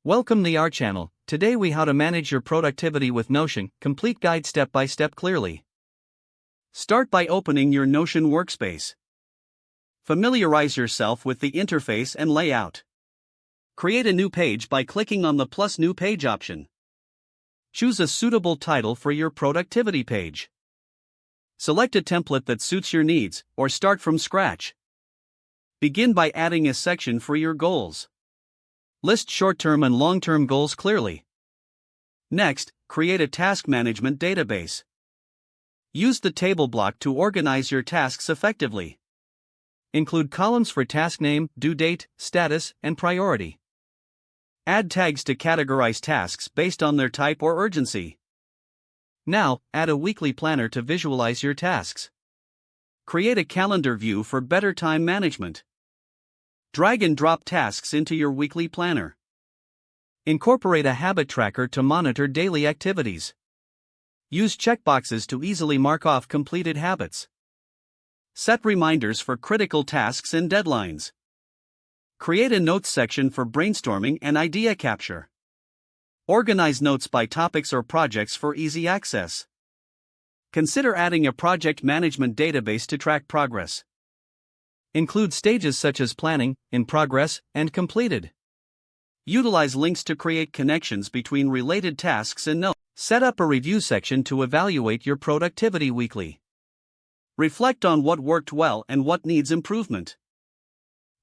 Welcome to our channel. Today we how to manage your productivity with Notion, complete guide step by step clearly. Start by opening your Notion workspace. Familiarize yourself with the interface and layout. Create a new page by clicking on the plus new page option. Choose a suitable title for your productivity page. Select a template that suits your needs, or start from scratch. Begin by adding a section for your goals. List short-term and long-term goals clearly. Next, create a task management database. Use the table block to organize your tasks effectively. Include columns for task name, due date, status, and priority. Add tags to categorize tasks based on their type or urgency. Now, add a weekly planner to visualize your tasks. Create a calendar view for better time management. Drag and drop tasks into your weekly planner. Incorporate a habit tracker to monitor daily activities. Use checkboxes to easily mark off completed habits. Set reminders for critical tasks and deadlines. Create a notes section for brainstorming and idea capture. Organize notes by topics or projects for easy access. Consider adding a project management database to track progress. Include stages such as planning, in progress, and completed. Utilize links to create connections between related tasks and notes. Set up a review section to evaluate your productivity weekly. Reflect on what worked well and what needs improvement.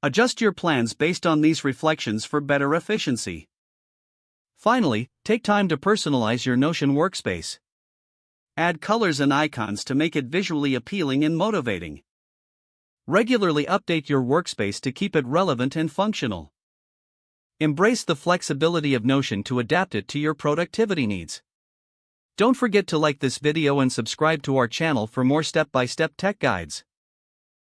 Adjust your plans based on these reflections for better efficiency. Finally, take time to personalize your Notion workspace. Add colors and icons to make it visually appealing and motivating. Regularly update your workspace to keep it relevant and functional. Embrace the flexibility of Notion to adapt it to your productivity needs. Don't forget to like this video and subscribe to our channel for more step-by-step tech guides.